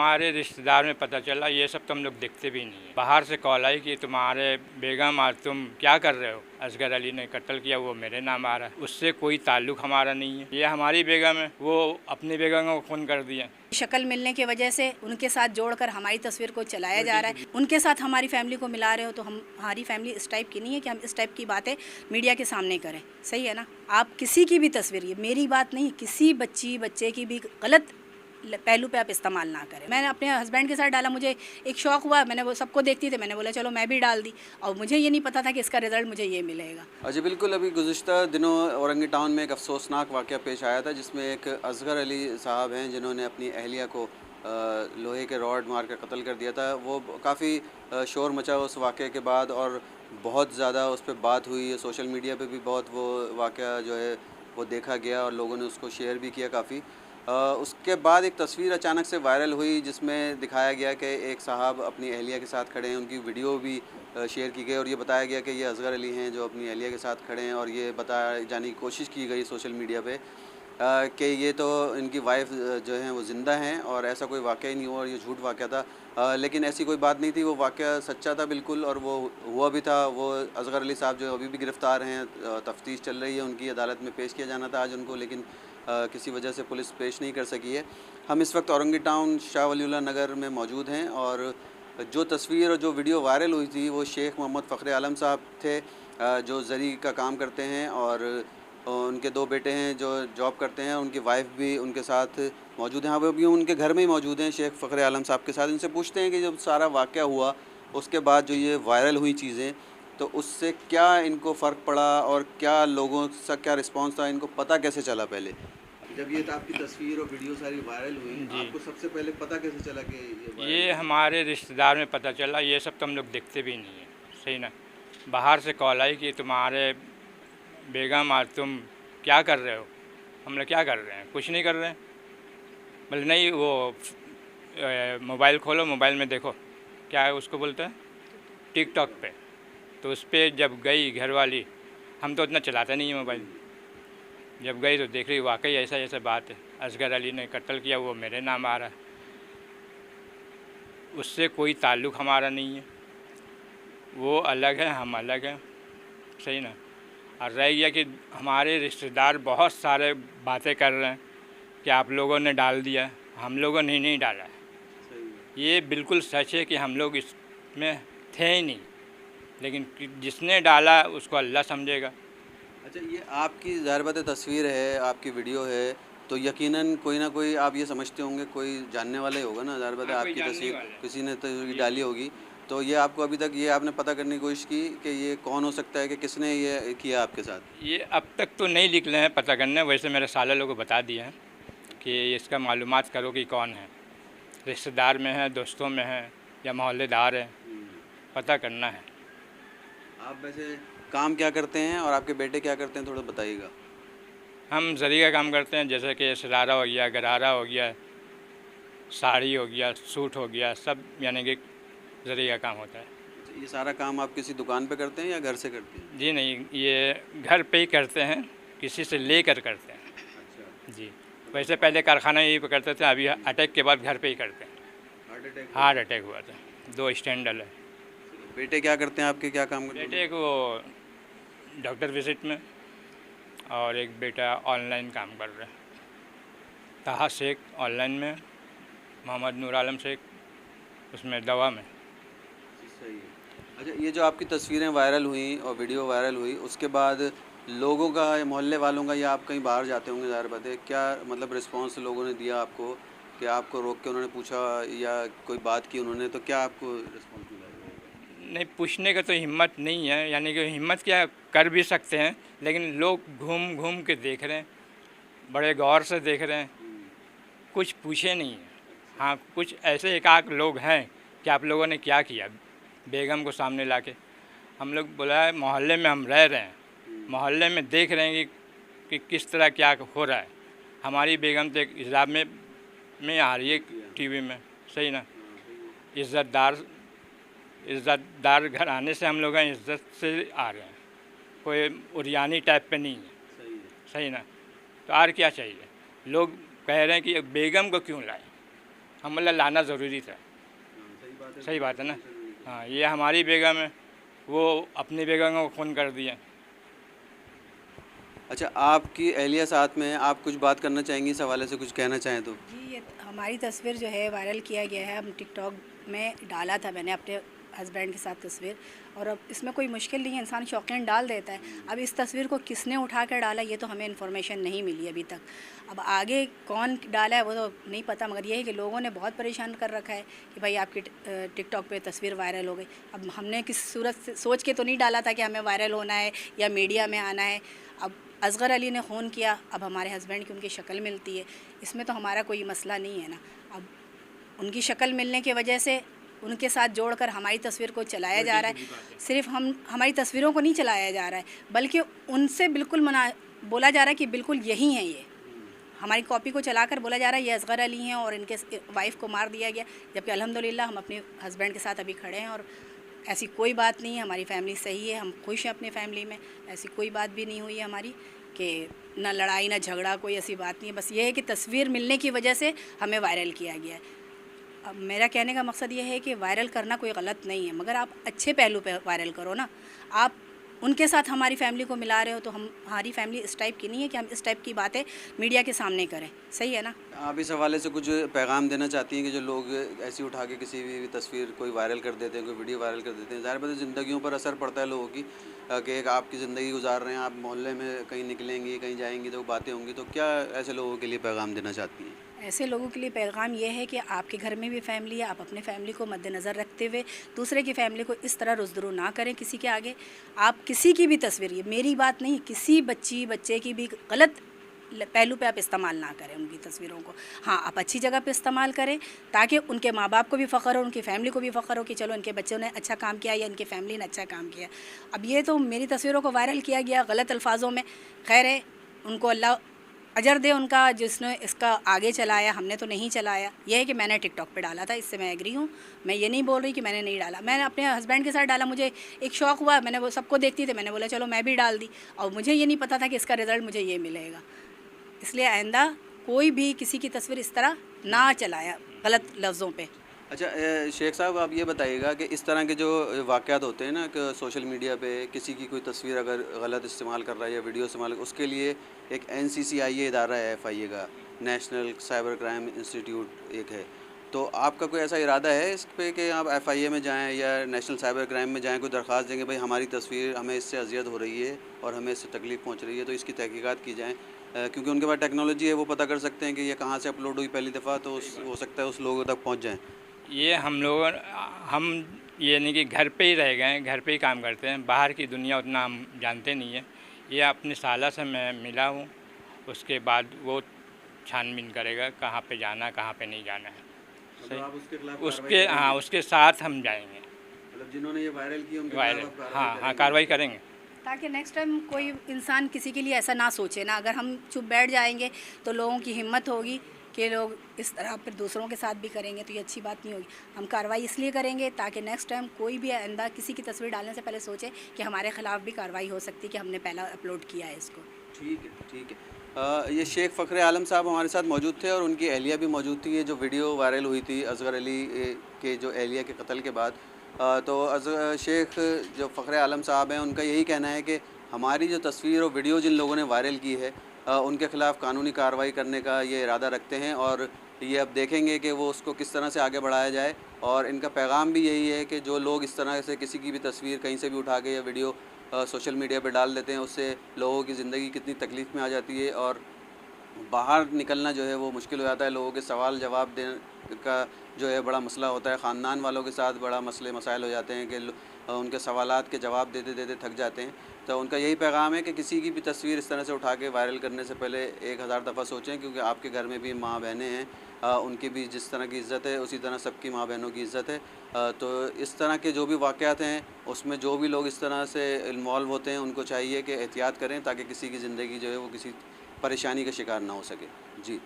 हमारे रिश्तेदार में पता चला, ये सब तो हम लोग देखते भी नहीं है। बाहर से कॉल आई कि तुम्हारे बेगम आज तुम क्या कर रहे हो, असगर अली ने कत्ल किया, वो मेरे नाम आ रहा है। उससे कोई ताल्लुक हमारा नहीं है। ये हमारी बेगम है, वो अपनी बेगम को खून कर दिया। शक्ल मिलने की वजह से उनके साथ जोड़कर हमारी तस्वीर को चलाया जा रहा है। उनके साथ हमारी फैमिली को मिला रहे हो, तो हमारी फैमिली इस टाइप की नहीं है कि हम इस टाइप की बातें मीडिया के सामने करें। सही है ना? आप किसी की भी तस्वीर, ये मेरी बात नहीं, किसी बच्चे की भी गलत पहलू पे आप इस्तेमाल ना करें। मैंने अपने हस्बैंड के साथ डाला, मुझे एक शौक़ हुआ, मैंने वो सबको देखती थी, मैंने बोला चलो मैं भी डाल दी, और मुझे ये नहीं पता था कि इसका रिज़ल्ट मुझे ये मिलेगा। जी बिल्कुल, अभी गुज़िश्ता दिनों औरंगी टाउन में एक अफसोसनाक वाक़या पेश आया था, जिसमें एक असगर अली साहब हैं जिन्होंने अपनी अहलिया को लोहे के रॉड मार कर कत्ल कर दिया था। वो काफ़ी शोर मचा उस वाक़े के बाद और बहुत ज़्यादा उस पर बात हुई, सोशल मीडिया पे भी बहुत वो वाक़या जो है वो देखा गया और लोगों ने उसको शेयर भी किया काफ़ी। उसके बाद एक तस्वीर अचानक से वायरल हुई जिसमें दिखाया गया कि एक साहब अपनी अहलिया के साथ खड़े हैं, उनकी वीडियो भी शेयर की गई और ये बताया गया कि ये असगर अली हैं जो अपनी अहलिया के साथ खड़े हैं, और ये बताया जाने की कोशिश की गई सोशल मीडिया पे कि ये तो इनकी वाइफ जो हैं वो ज़िंदा हैं और ऐसा कोई वाक़या ही नहीं हुआ और ये झूठ वाक़या था। लेकिन ऐसी कोई बात नहीं थी, वो वाक़या सच्चा था बिल्कुल, और वो हुआ भी था। वो असगर अली साहब जो अभी भी गिरफ़्तार हैं, तफ्तीश चल रही है उनकी, अदालत में पेश किया जाना था आज उनको, लेकिन किसी वजह से पुलिस पेश नहीं कर सकी है। हम इस वक्त औरंगी टाउन शाह वलीउल्लाह नगर में मौजूद हैं और जो तस्वीर और जो वीडियो वायरल हुई थी वो शेख मोहम्मद फ़खर आलम साहब थे, जो ज़री का काम करते हैं और उनके दो बेटे हैं जो जॉब करते हैं, उनकी वाइफ भी उनके साथ मौजूद हैं। वो भी उनके घर में ही मौजूद हैं शेख फ़खर आलम साहब के साथ। इनसे पूछते हैं कि जब सारा वाक़या हुआ उसके बाद जो ये वायरल हुई चीज़ें, तो उससे क्या इनको फ़र्क पड़ा और क्या लोगों से क्या रिस्पांस था, इनको पता कैसे चला? पहले जब ये आपकी तस्वीर और वीडियो सारी वायरल हुई, आपको सबसे पहले पता कैसे चला कि ये हमारे रिश्तेदार में पता चला, ये सब तो हम लोग देखते भी नहीं है। सही ना? बाहर से कॉल आई कि तुम्हारे बेगम आज तुम क्या कर रहे हो। हम लोग क्या कर रहे हैं? कुछ नहीं कर रहे हैं। बोले नहीं, वो मोबाइल खोलो, मोबाइल में देखो क्या है, उसको बोलते हैं टिकटॉक पे। तो उस पर जब गई घरवाली, हम तो उतना चलाते नहीं है मोबाइल, जब गई तो देख रही वाकई ऐसा ऐसा बात है, असगर अली ने कत्ल किया, वो मेरे नाम आ रहा है। उससे कोई ताल्लुक़ हमारा नहीं है, वो अलग है, हम अलग हैं। सही ना? और रह गया कि हमारे रिश्तेदार बहुत सारे बातें कर रहे हैं कि आप लोगों ने डाल दिया, हम लोगों ने नहीं डाला है। ये बिल्कुल सच है कि हम लोग इसमें थे ही नहीं, लेकिन जिसने डाला उसको अल्लाह समझेगा। अच्छा, ये आपकी ज़ाहिर बात है तस्वीर है, आपकी वीडियो है, तो यकीनन कोई ना कोई आप ये समझते होंगे कोई जानने वाला ही होगा ना। ज़ाहिर बात है आपकी तस्वीर किसी ने तस्वीर डाली होगी, तो ये आपको अभी तक ये आपने पता करने की कोशिश की कि ये कौन हो सकता है, कि किसने ये किया आपके साथ? ये अब तक तो नहीं निकले हैं पता करने, वैसे मेरे साले लोगों को बता दिए हैं कि इसका मालूमात करो कि कौन है, रिश्तेदार में है, दोस्तों में है या मोहल्लेदार है, पता करना है। आप वैसे काम क्या करते हैं और आपके बेटे क्या करते हैं, थोड़ा बताइएगा। हम ज़री का काम करते हैं, जैसे कि शरारा हो गया, गरारा हो गया, साड़ी हो गया, सूट हो गया, सब यानी कि ज़री का काम होता है। ये सारा काम आप किसी दुकान पे करते हैं या घर से करते हैं? जी नहीं, ये घर पे ही करते हैं, किसी से लेकर करते हैं। अच्छा जी, वैसे पहले कारखाना यहीं पे करते थे, अभी अटैक के बाद घर पे ही करते हैं। हार्ट अटैक हुआ था, 2 स्टेंट डले। बेटे क्या करते हैं आपके, क्या काम करते हैं? बेटे को डॉक्टर विजिट में, और एक बेटा ऑनलाइन काम कर रहा है, ताहा शेख ऑनलाइन में, मोहम्मद नूर आलम शेख उसमें दवा में। सही है। अच्छा, ये जो आपकी तस्वीरें वायरल हुई और वीडियो वायरल हुई, उसके बाद लोगों का या मोहल्ले वालों का, या आप कहीं बाहर जाते होंगे ज़ाहिर बात है, क्या मतलब रिस्पांस लोगों ने दिया आपको, कि आपको रोक के उन्होंने पूछा या कोई बात की उन्होंने, तो क्या आपको रिस्पांस मिला? नहीं, पूछने का तो हिम्मत नहीं है, यानी कि हिम्मत क्या कर भी सकते हैं, लेकिन लोग घूम घूम के देख रहे हैं, बड़े गौर से देख रहे हैं, कुछ पूछे नहीं है। हाँ, कुछ ऐसे एकाक लोग हैं कि आप लोगों ने क्या किया बेगम को सामने लाके। हम लोग बोला है मोहल्ले में हम रह रहे हैं, मोहल्ले में देख रहे हैं कि किस तरह क्या हो रहा है। हमारी बेगम तो एक हिसाब में आ रही है टीवी में। सही ना? इज़्ज़तदार घराने से हम लोग हैं, इज़्ज़त से आ रहे हैं, कोई उरियानी टाइप पे नहीं है। सही ना? तो और क्या चाहिए? लोग कह रहे हैं कि बेगम को क्यों लाए, हम मतलब लाना ज़रूरी था। सही बात है ना। हाँ, ये हमारी बेगम है, वो अपनी बेगम को फ़ोन कर दिया। अच्छा, आपकी एहलिया साथ में है, आप कुछ बात करना चाहेंगी इस हवाले से, कुछ कहना चाहें तो? जी, ये हमारी तस्वीर जो है वायरल किया गया है। हम टिकटॉक में डाला था, मैंने अपने हस्बैंड के साथ तस्वीर, और अब इसमें कोई मुश्किल नहीं है, इंसान शौकीन डाल देता है। अब इस तस्वीर को किसने उठा कर डाला ये तो हमें इन्फॉर्मेशन नहीं मिली अभी तक। अब आगे कौन डाला है वो तो नहीं पता, मगर ये है कि लोगों ने बहुत परेशान कर रखा है कि भाई आपकी टिकटॉक पे तस्वीर वायरल हो गई। अब हमने किस सूरत से सोच के तो नहीं डाला था कि हमें वायरल होना है या मीडिया में आना है। अब असगर अली ने फ़ोन किया, अब हमारे हस्बैंड की उनकी शक्ल मिलती है, इसमें तो हमारा कोई मसला नहीं है ना। अब उनकी शक्ल मिलने की वजह से उनके साथ जोड़कर हमारी तस्वीर को चलाया जा रहा है। सिर्फ हम हमारी तस्वीरों को नहीं चलाया जा रहा है, बल्कि उनसे बिल्कुल बोला जा रहा है कि बिल्कुल यही हैं ये। हमारी कॉपी को चलाकर बोला जा रहा है ये असगर अली हैं और इनके वाइफ को मार दिया गया, जबकि अल्हम्दुलिल्लाह हम अपने हस्बैंड के साथ अभी खड़े हैं और ऐसी कोई बात नहीं है। हमारी फैमिली सही है, हम खुश हैं अपने फैमिली में, ऐसी कोई बात भी नहीं हुई है हमारी कि ना लड़ाई ना झगड़ा, कोई ऐसी बात नहीं है। बस ये है कि तस्वीर मिलने की वजह से हमें वायरल किया गया है। अब मेरा कहने का मकसद ये है कि वायरल करना कोई गलत नहीं है, मगर आप अच्छे पहलू पे वायरल करो ना। आप उनके साथ हमारी फैमिली को मिला रहे हो तो हमारी फैमिली इस टाइप की नहीं है कि हम इस टाइप की बातें मीडिया के सामने करें। सही है ना। आप इस हवाले से कुछ पैगाम देना चाहती हैं कि जो लोग ऐसी उठा के किसी भी तस्वीर कोई वायरल कर देते हैं, कोई वीडियो वायरल कर देते हैं, ज़ाहिर बात है ज़िंदगियों पर असर पड़ता है लोगों की, कि एक आपकी ज़िंदगी गुजार रहे हैं, आप मोहल्ले में कहीं निकलेंगी, कहीं जाएंगी तो बातें होंगी, तो क्या ऐसे लोगों के लिए पैगाम देना चाहती हैं? ऐसे लोगों के लिए पैगाम ये है कि आपके घर में भी फैमिली है, आप अपने फैमिली को मद्देनज़र रखते हुए दूसरे की फैमिली को इस तरह रुज़दरू ना करें किसी के आगे। आप किसी की भी तस्वीर, ये मेरी बात नहीं, किसी बच्चे की भी गलत पहलू पे आप इस्तेमाल ना करें उनकी तस्वीरों को। हाँ, आप अच्छी जगह पे इस्तेमाल करें ताकि उनके माँ बाप को भी फ़ख्र हो, उनकी फैमिली को भी फ़ख्र हो कि चलो इनके बच्चों ने अच्छा काम किया या इनकी फैमिली ने अच्छा काम किया। अब ये तो मेरी तस्वीरों को वायरल किया गया गलत अल्फाजों में, खैर है, उनको अल्लाह अजर दे उनका जिसने इसका आगे चलाया, हमने तो नहीं चलाया। यह है कि मैंने टिकटॉक पे डाला था, इससे मैं एग्री हूँ। मैं ये नहीं बोल रही कि मैंने नहीं डाला, मैंने अपने हस्बैंड के साथ डाला, मुझे एक शौक़ हुआ, मैंने वो सबको देखती थी, मैंने बोला चलो मैं भी डाल दी, और मुझे ये नहीं पता था कि इसका रिज़ल्ट मुझे ये मिलेगा। इसलिए आइंदा कोई भी किसी की तस्वीर इस तरह ना चलाया गलत लफ्ज़ों पे। अच्छा, शेख साहब आप ये बताइएगा कि इस तरह के जो वाक़यात होते हैं ना, कि सोशल मीडिया पे किसी की कोई तस्वीर अगर गलत इस्तेमाल कर रहा है या वीडियो इस्तेमाल, उसके लिए एक NCCIA इदारा है FIA का, नेशनल साइबर क्राइम इंस्टीट्यूट एक है, तो आपका कोई ऐसा इरादा है इस पे कि आप FIA में जाएं या नेशनल साइबर क्राइम में जाएं, कोई दरख्वास्त देंगे भाई हमारी तस्वीर, हमें इससे अजियत हो रही है और हमें इससे तकलीफ़ पहुंच रही है, तो इसकी तहकीकात की जाए, क्योंकि उनके पास टेक्नोलॉजी है, वो पता कर सकते हैं कि ये कहाँ से अपलोड हुई पहली दफ़ा, तो हो सकता है उस लोगों तक पहुँच जाएँ। ये हम ये नहीं कि घर पे ही रह गए हैं, घर पे ही काम करते हैं, बाहर की दुनिया उतना हम जानते नहीं है। ये अपनी साला से मैं मिला हूँ, उसके बाद वो छानबीन करेगा कहाँ पे जाना कहाँ पे नहीं जाना है। आप उसके खिलाफ उसके हाँ, उसके साथ हम जाएंगे, मतलब जिन्होंने ये वायरल किया उनके वायरल, खिलाफ आप हाँ कार्रवाई कार्रवाई करेंगे। ताकि नेक्स्ट टाइम कोई इंसान किसी के लिए ऐसा ना सोचे ना। अगर हम चुप बैठ जाएंगे तो लोगों की हिम्मत होगी कि लोग इस तरह फिर दूसरों के साथ भी करेंगे, तो ये अच्छी बात नहीं होगी। हम कार्रवाई इसलिए करेंगे ताकि नेक्स्ट टाइम कोई भी आइंदा किसी की तस्वीर डालने से पहले सोचे कि हमारे ख़िलाफ़ भी कार्रवाई हो सकती है कि हमने पहला अपलोड किया है इसको। ठीक है, ठीक है। ये शेख फ़ख्र आलम साहब हमारे साथ मौजूद थे और उनकी अहलिया भी मौजूद थी। ये जो वीडियो वायरल हुई थी असगर अली के जो अहलिया के कत्ल के बाद, तो शेख जो फ़ख्र आलम साहब हैं, उनका यही कहना है कि हमारी जो तस्वीर और वीडियो जिन लोगों ने वायरल की है, उनके ख़िलाफ़ कानूनी कार्रवाई करने का ये इरादा रखते हैं और ये अब देखेंगे कि वो उसको किस तरह से आगे बढ़ाया जाए। और इनका पैगाम भी यही है कि जो लोग इस तरह से किसी की भी तस्वीर कहीं से भी उठा के या वीडियो सोशल मीडिया पे डाल देते हैं, उससे लोगों की ज़िंदगी कितनी तकलीफ़ में आ जाती है और बाहर निकलना जो है वो मुश्किल हो जाता है। लोगों के सवाल जवाब देने का जो है बड़ा मसला होता है, ख़ानदान वालों के साथ बड़ा मसले मसाइल हो जाते हैं कि उनके सवालात के जवाब देते देते थक जाते हैं। तो उनका यही पैगाम है कि किसी की भी तस्वीर इस तरह से उठा के वायरल करने से पहले 1000 दफ़ा सोचें, क्योंकि आपके घर में भी माँ बहनें हैं, उनकी भी जिस तरह की इज़्ज़त है उसी तरह सबकी माँ बहनों की इज़्ज़त है। तो इस तरह के जो भी वाक़यात हैं उसमें जो भी लोग इस तरह से इन्वॉल्व होते हैं उनको चाहिए कि एहतियात करें ताकि किसी की ज़िंदगी जो है वो किसी परेशानी का शिकार ना हो सके। जी।